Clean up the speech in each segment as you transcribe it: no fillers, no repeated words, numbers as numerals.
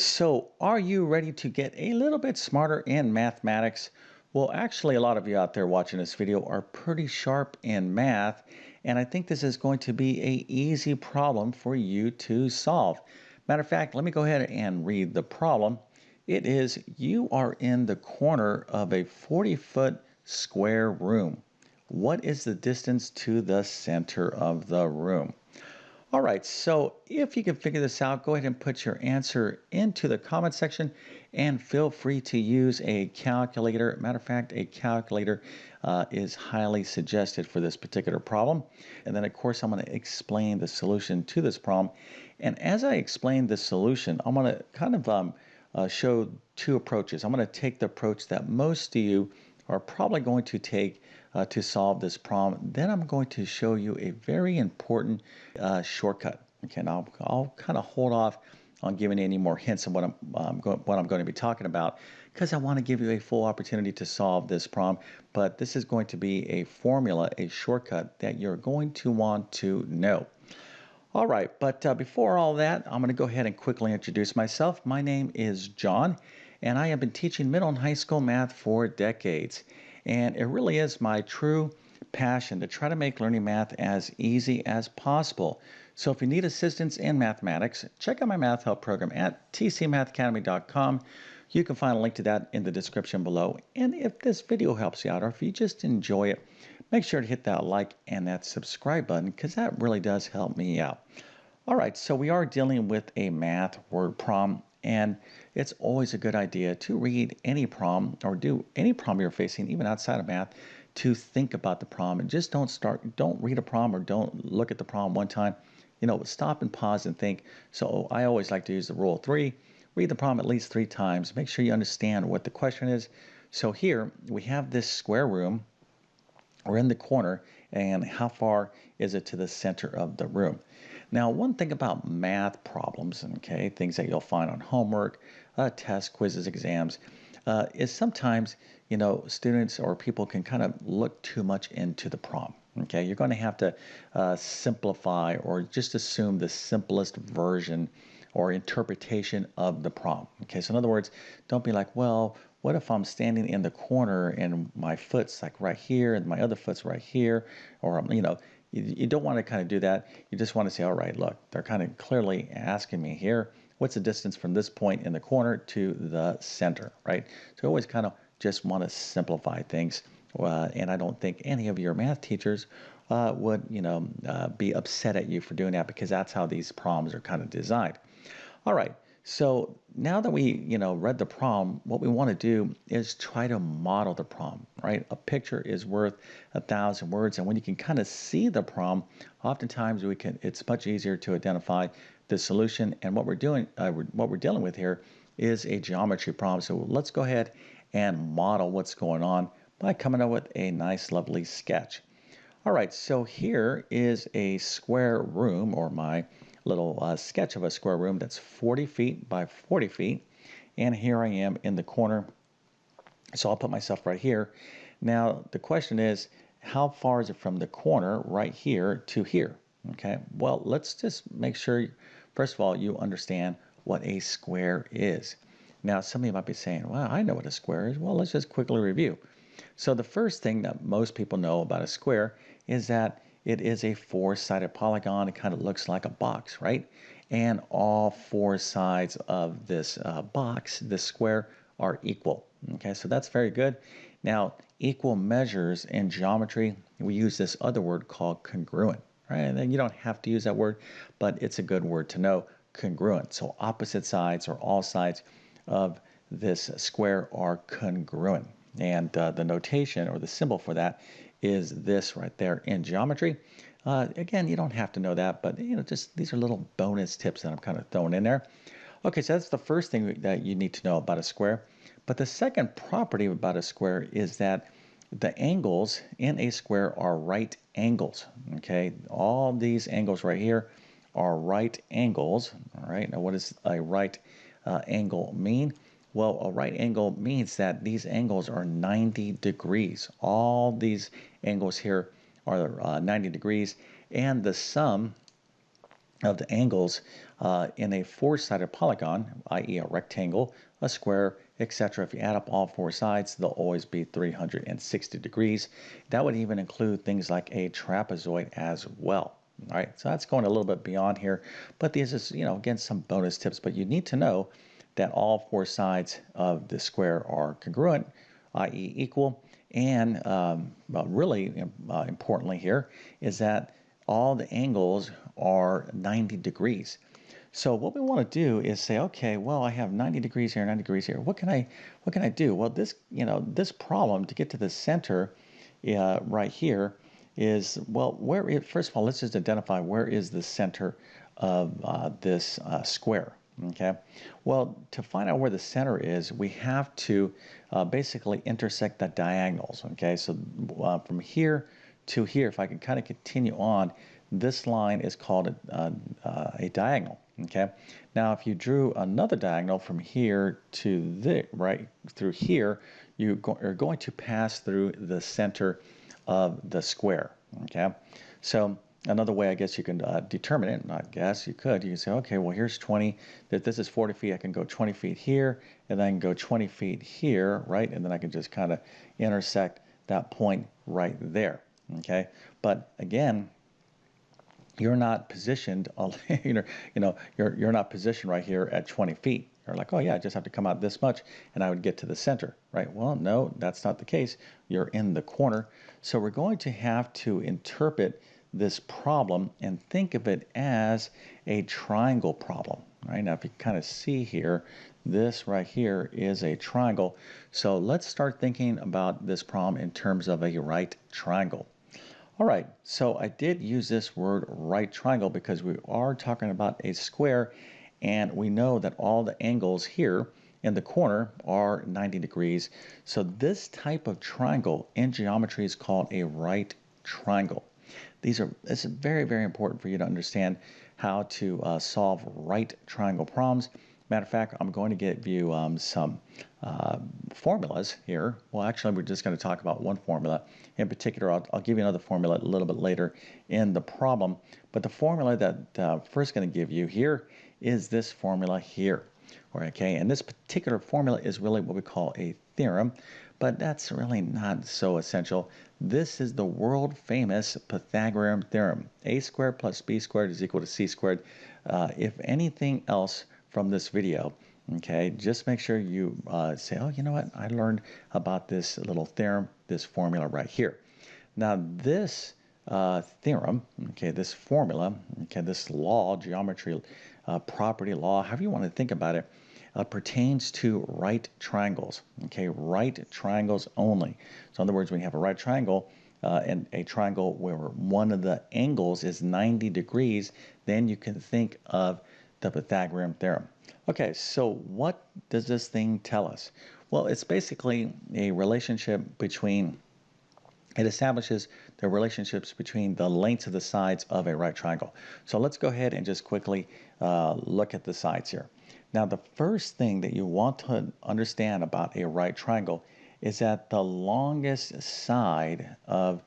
So, are you ready to get a little bit smarter in mathematics? Well, actually, a lot of you out there watching this video are pretty sharp in math, and I think this is going to be an easy problem for you to solve. Matter of fact, let me go ahead and read the problem. It is you are in the corner of a 40-foot square room. What is the distance to the center of the room? All right, so if you can figure this out, go ahead and put your answer into the comment section and feel free to use a calculator. Matter of fact, a calculator is highly suggested for this particular problem. And then, of course, I'm going to explain the solution to this problem. And as I explain the solution, I'm going to kind of show two approaches. I'm going to take the approach that most of you are probably going to take to solve this problem. Then I'm going to show you a very important shortcut. Okay, now I'll kind of hold off on giving any more hints on what I'm going to be talking about because I want to give you a full opportunity to solve this problem. But this is going to be a formula, a shortcut that you're going to want to know. All right, but before all that, I'm going to go ahead and quickly introduce myself. My name is John, and I have been teaching middle and high school math for decades. And it really is my true passion to try to make learning math as easy as possible. So if you need assistance in mathematics, check out my math help program at tcmathacademy.com. You can find a link to that in the description below. And if this video helps you out, or if you just enjoy it, make sure to hit that like and that subscribe button because that really does help me out. All right, so we are dealing with a math word problem, and it's always a good idea to read any problem or do any problem you're facing, even outside of math, to think about the problem. And just don't read a problem or don't look at the problem one time. Stop and pause and think. So I always like to use the rule of three. Read the problem at least 3 times. Make sure you understand what the question is. So here we have this square room. We're in the corner, and how far is it to the center of the room? Now, one thing about math problems, okay, things that you'll find on homework, tests, quizzes, exams, is sometimes, students or people can kind of look too much into the problem. Okay, you're going to have to simplify or just assume the simplest version or interpretation of the problem. Okay, so in other words, don't be like, well, what if I'm standing in the corner and my foot's like right here and my other foot's right here? Or, you don't want to kind of do that. You just want to say, all right, look, they're kind of clearly asking me here, what's the distance from this point in the corner to the center, right? So you always kind of just want to simplify things. And I don't think any of your math teachers would, be upset at you for doing that because that's how these problems are kind of designed. All right, so now that we, read the problem, what we want to do is try to model the problem, right? A picture is worth 1,000 words, and when you can kind of see the problem, oftentimes it's much easier to identify the solution. And what we're dealing with here is a geometry problem. So let's go ahead and model what's going on by coming up with a nice, lovely sketch. All right, so here is a square room, or my little sketch of a square room that's 40 feet by 40 feet. And here I am in the corner. So I'll put myself right here. Now, the question is, how far is it from the corner right here to here? Okay, well, let's just make sure, first of all, you understand what a square is. Now, some of you might be saying, well, I know what a square is. Well, let's just quickly review. So the first thing that most people know about a square is that it is a 4-sided polygon. It kind of looks like a box, right? And all 4 sides of this box, this square, are equal. Okay, so that's very good. Now, equal measures in geometry, we use this other word called congruent, right? And then you don't have to use that word, but it's a good word to know, congruent. So opposite sides or all sides of this square are congruent. And the notation or the symbol for that is this right there in geometry. Again, you don't have to know that, but just these are little bonus tips that I'm kind of throwing in there. Okay, so that's the first thing that you need to know about a square. But the second property about a square is that the angles in a square are right angles. Okay, all these angles right here are right angles. All right, now what does a right angle mean? Well, a right angle means that these angles are 90 degrees. All these angles here are 90 degrees, and the sum of the angles in a four-sided polygon, i.e. a rectangle, a square, etc. If you add up all four sides, they'll always be 360 degrees. That would even include things like a trapezoid as well. All right, so that's going a little bit beyond here, but these is, again, some bonus tips, but you need to know that all four sides of the square are congruent, i.e. equal, and really importantly here is that all the angles are 90 degrees. So what we want to do is say, okay, well, I have 90 degrees here, 90 degrees here. What can I do? Well, this problem to get to the center right here is, well, first of all, let's just identify where is the center of this square. Okay, well, to find out where the center is, we have to basically intersect the diagonals. Okay, so from here to here, if I can kind of continue on, this line is called a diagonal. Okay, now if you drew another diagonal from here to right through here, you are going to pass through the center of the square. Okay, so another way I guess you can determine it, and I guess you can say, okay, well, here's 20, that this is 40 feet, I can go 20 feet here, and then I can go 20 feet here, right? And then I can just kind of intersect that point right there. Okay, but again, you're not positioned, you're not positioned right here at 20 feet. You're like, oh yeah, I just have to come out this much and I would get to the center, right? Well, no, that's not the case. You're in the corner. So we're going to have to interpret this problem and think of it as a triangle problem, right? Now, if you kind of see here, this right here is a triangle. So let's start thinking about this problem in terms of a right triangle. All right, so I did use this word right triangle because we are talking about a square, and we know that all the angles here in the corner are 90 degrees. So this type of triangle in geometry is called a right triangle. It's very, very important for you to understand how to solve right triangle problems. Matter of fact, I'm going to give you some formulas here. Well, actually, we're just going to talk about one formula. In particular, I'll give you another formula a little bit later in the problem. But the formula that first going to give you here is this formula here. Okay, and this particular formula is really what we call a theorem, but that's really not so essential. This is the world famous Pythagorean Theorem. A squared plus b squared is equal to c squared. If anything else from this video, okay, just make sure you say, oh, you know what, I learned about this little theorem, this formula right here. Now this theorem, okay, this formula, okay, this law, geometry, property law, however you want to think about it, pertains to right triangles, okay, right triangles only. So in other words, when you have a right triangle, and a triangle where one of the angles is 90 degrees, then you can think of the Pythagorean theorem. Okay, so what does this thing tell us? Well, it's basically a relationship between, it establishes the relationships between the lengths of the sides of a right triangle. So let's go ahead and just quickly look at the sides here. Now, the first thing that you want to understand about a right triangle is that the longest side of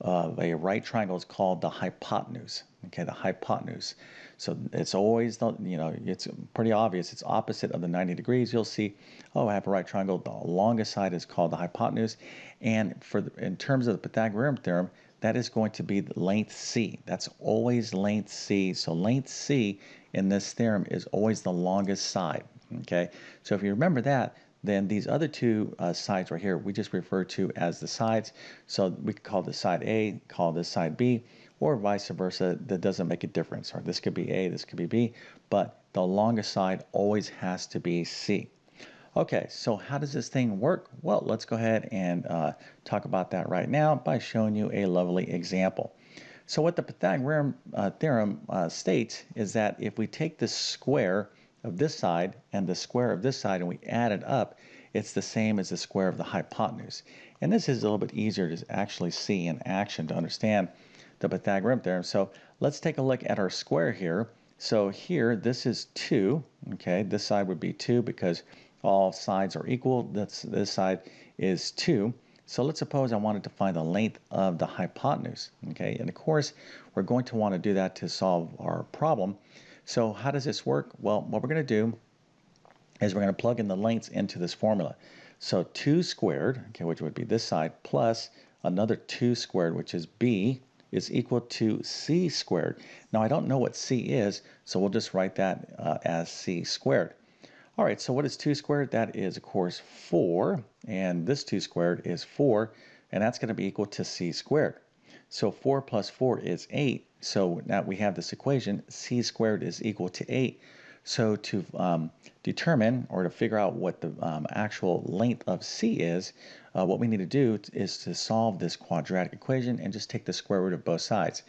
a right triangle is called the hypotenuse. Okay, the hypotenuse. So it's always, it's pretty obvious. It's opposite of the 90 degrees. You'll see, oh, I have a right triangle. The longest side is called the hypotenuse. And in terms of the Pythagorean theorem, that is going to be the length c. That's always length c. So length c in this theorem is always the longest side. Okay, so if you remember that, then these other two sides right here, we just refer to as the sides. So we could call this side A, call this side B, or vice versa. That doesn't make a difference. Or this could be A, this could be B, but the longest side always has to be C. Okay, so how does this thing work? Well, let's go ahead and talk about that right now by showing you a lovely example. So what the Pythagorean theorem states is that if we take the square of this side and the square of this side and we add it up, it's the same as the square of the hypotenuse. And this is a little bit easier to actually see in action to understand the Pythagorean theorem. So let's take a look at our square here. So here, this is 2, okay? This side would be 2 because all sides are equal. This side is 2. So let's suppose I wanted to find the length of the hypotenuse, okay? And of course, we're going to want to do that to solve our problem. So how does this work? Well, what we're going to do is we're going to plug in the lengths into this formula. So 2 squared, okay, which would be this side, plus another 2 squared, which is b, is equal to c squared. Now I don't know what c is, so we'll just write that as c squared. All right, so what is 2 squared? That is, of course, 4, and this 2 squared is 4, and that's going to be equal to c squared. So 4 plus 4 is 8, so now we have this equation, c squared is equal to 8. So to determine or to figure out what the actual length of c is, what we need to do is to solve this quadratic equation and just take the square root of both sides.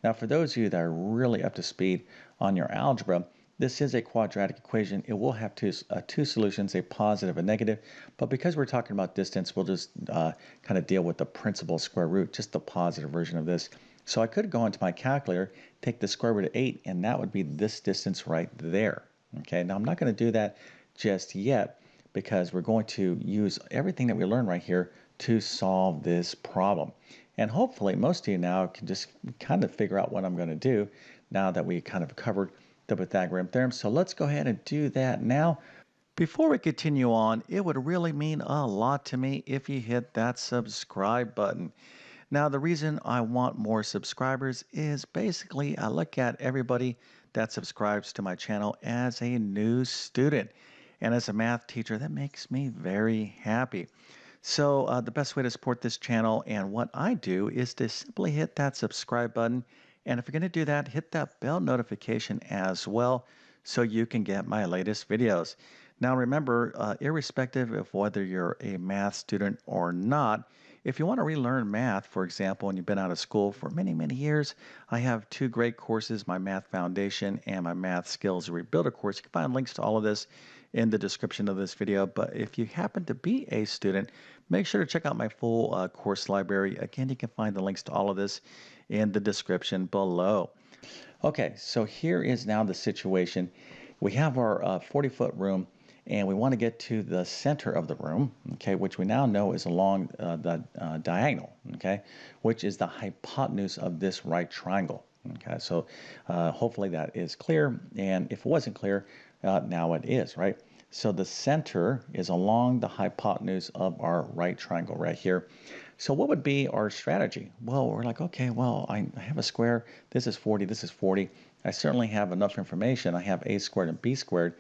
Now for those of you that are really up to speed on your algebra, this is a quadratic equation. It will have two solutions, a positive and negative, but because we're talking about distance, we'll just kind of deal with the principal square root, just the positive version of this. So I could go into my calculator, take the square root of 8, and that would be this distance right there. Okay, now I'm not going to do that just yet because we're going to use everything that we learned right here to solve this problem. And hopefully most of you now can just kind of figure out what I'm going to do now that we kind of covered the Pythagorean theorem. So let's go ahead and do that now. Before we continue on, it would really mean a lot to me if you hit that subscribe button. Now, the reason I want more subscribers is basically I look at everybody that subscribes to my channel as a new student. And as a math teacher, that makes me very happy. So the best way to support this channel and what I do is to simply hit that subscribe button. And if you're going to do that, hit that bell notification as well so you can get my latest videos. Now remember, irrespective of whether you're a math student or not, if you want to relearn math, for example, and you've been out of school for many, many years, I have 2 great courses, my Math Foundation and my Math Skills Rebuilder course. You can find links to all of this in the description of this video. But if you happen to be a student, make sure to check out my full course library. Again, you can find the links to all of this in the description below. Okay, so here is now the situation. We have our 40-foot room, and we want to get to the center of the room, okay, which we now know is along the diagonal, okay, which is the hypotenuse of this right triangle. Okay, so hopefully that is clear, and if it wasn't clear, now it is, right? So the center is along the hypotenuse of our right triangle right here. So what would be our strategy? Well, we're like, okay, well, I have a square. This is 40, this is 40. I certainly have enough information. I have a squared and b squared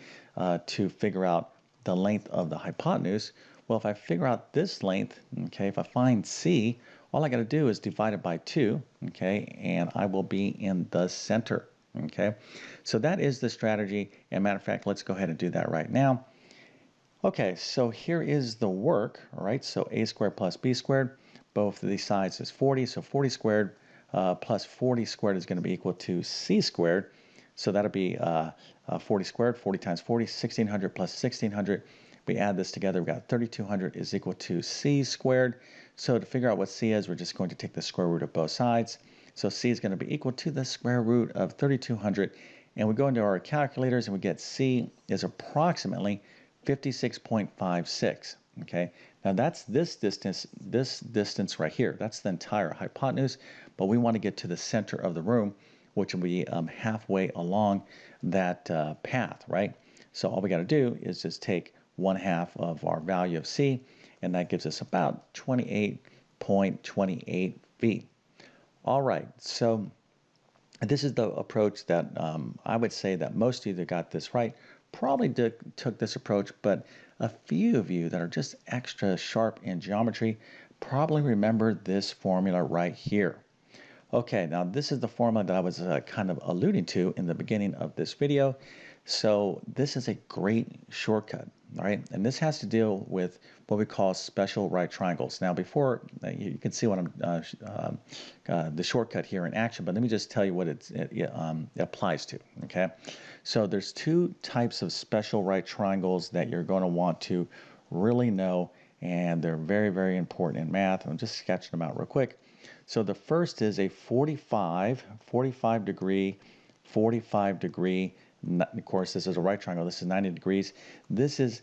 to figure out the length of the hypotenuse. Well, if I figure out this length, okay, if I find c, all I got to do is divide it by 2, okay, and I will be in the center, okay. So that is the strategy. And matter of fact, let's go ahead and do that right now. Okay, so here is the work, all right? So a squared plus b squared, both of these sides is 40, so 40 squared plus 40 squared is going to be equal to c squared. So that'll be 40 squared, 40 times 40, 1600 plus 1600. We add this together, we've got 3200 is equal to c squared. So to figure out what c is, we're just going to take the square root of both sides. So c is going to be equal to the square root of 3200. And we go into our calculators and we get c is approximately 56.56, okay? Now that's this distance right here. That's the entire hypotenuse, but we want to get to the center of the room, which will be halfway along that path, right? So all we got to do is just take 1/2 of our value of c, and that gives us about 28.28 feet. All right, so this is the approach that I would say that most of you that got this right probably took this approach, but a few of you that are just extra sharp in geometry probably remember this formula right here. Okay, now this is the formula that I was kind of alluding to in the beginning of this video. So this is a great shortcut, all right? And this has to deal with what we call special right triangles. Now before, you can see what I'm, the shortcut here in action, but let me just tell you what it applies to, okay? So there's 2 types of special right triangles that you're going to want to really know, and they're very, very important in math. I'm just sketching them out real quick. So the first is a 45 degree, 45 degree. Of course, this is a right triangle. This is 90 degrees. This is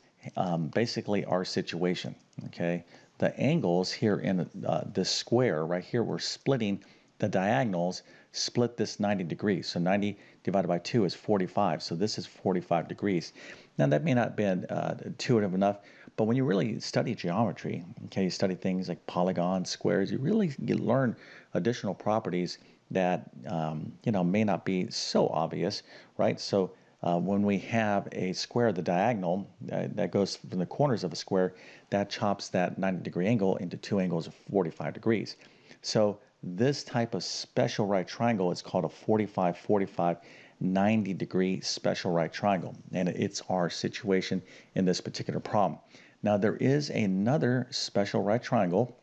basically our situation, okay? the angles here in this square right here, we're splitting the diagonals, split this 90 degrees. So 90 divided by 2 is 45. So this is 45 degrees. Now that may not have been intuitive enough, but when you really study geometry, okay, you study things like polygons, squares, you really learn additional properties that may not be so obvious, right? So when we have a square, the diagonal that goes from the corners of a square, that chops that 90-degree angle into two angles of 45 degrees. So this type of special right triangle is called a 45-45 90-degree special right triangle, and it's our situation in this particular problem. Now there is another special right triangle.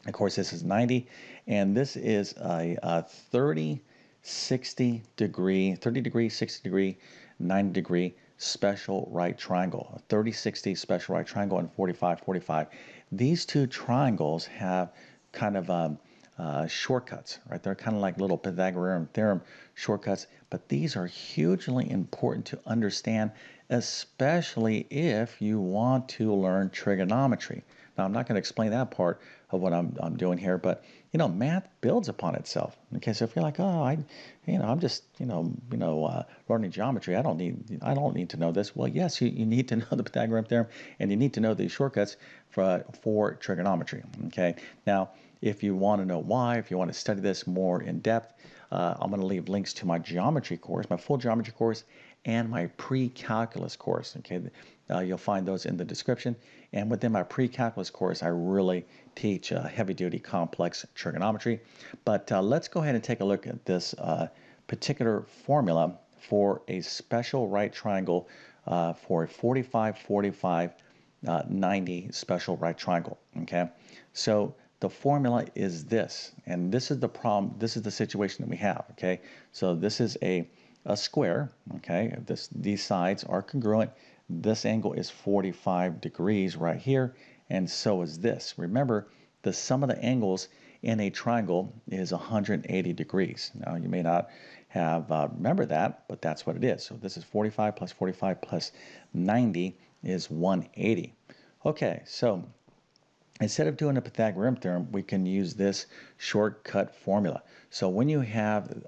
Of course, this is 90, and this is a 30, 60 degree, 30 degree, 60 degree, 90 degree special right triangle. A 30, 60 special right triangle and 45, 45. These two triangles have kind of shortcuts, right? They're kind of like little Pythagorean Theorem shortcuts, but these are hugely important to understand, especially if you want to learn trigonometry. Now, I'm not going to explain that part of what I'm doing here, but math builds upon itself. Okay, so if you're like, oh, I'm just learning geometry. I don't need to know this. Well, yes, you need to know the Pythagorean theorem, and you need to know these shortcuts for trigonometry. Okay, now if you want to know why, if you want to study this more in depth, I'm going to leave links to my geometry course, my full geometry course, and my pre-calculus course. Okay, you'll find those in the description. And within my pre-calculus course, I really teach heavy-duty complex trigonometry. But let's go ahead and take a look at this particular formula for a special right triangle for a 45, 45, 90 special right triangle. Okay, so the formula is this, and this is the problem. This is the situation that we have. Okay, so this is a square. Okay, these sides are congruent. This angle is 45 degrees right here, and so is this. Remember, the sum of the angles in a triangle is 180 degrees. Now, you may not have remembered that, but that's what it is. So this is 45 plus 90 is 180. Okay, so instead of doing a Pythagorean theorem, we can use this shortcut formula. So when you have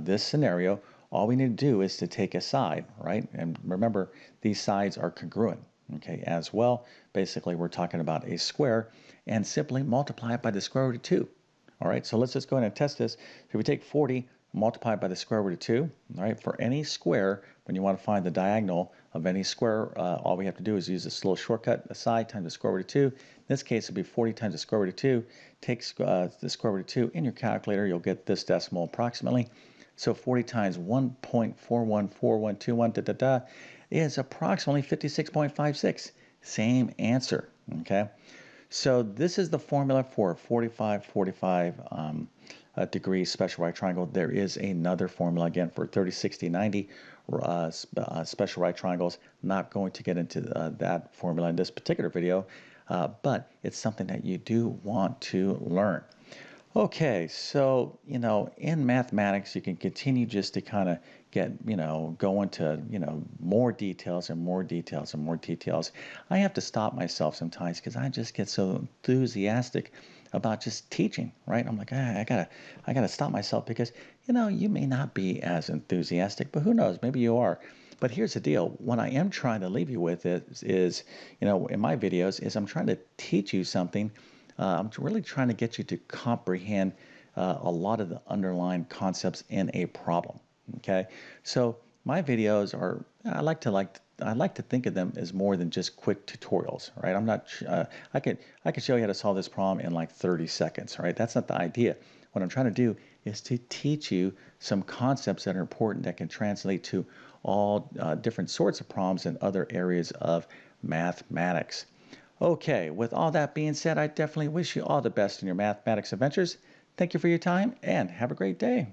this scenario, all we need to do is to take a side, right? And remember, these sides are congruent, okay, as well. Basically, we're talking about a square, and simply multiply it by the square root of 2. All right, so let's just go ahead and test this. So if we take 40, multiply it by the square root of 2, all right, for any square, when you want to find the diagonal of any square, all we have to do is use this little shortcut, a side times the square root of 2. In this case, it'll be 40 times the square root of 2. Take the square root of 2 in your calculator, you'll get this decimal approximately. So 40 times 1.414121 is approximately 56.56. Same answer, okay? So this is the formula for a 45 degree special right triangle. There is another formula again for 30, 60, 90 special right triangles. Not going to get into that formula in this particular video, but it's something that you do want to learn. Okay, so, in mathematics, you can continue just to kind of get, go into, more details and more details and more details. I have to stop myself sometimes because I just get so enthusiastic about just teaching, right? I'm like, I gotta stop myself because, you may not be as enthusiastic, but who knows, maybe you are. But here's the deal. What I am trying to leave you with is in my videos, is I'm trying to teach you something. I'm really trying to get you to comprehend a lot of the underlying concepts in a problem. Okay, so my videos are I like to think of them as more than just quick tutorials, right? I'm not I can show you how to solve this problem in like 30 seconds, right? That's not the idea. What I'm trying to do is to teach you some concepts that are important that can translate to all different sorts of problems in other areas of mathematics. Okay, with all that being said, I definitely wish you all the best in your mathematics adventures. Thank you for your time and have a great day.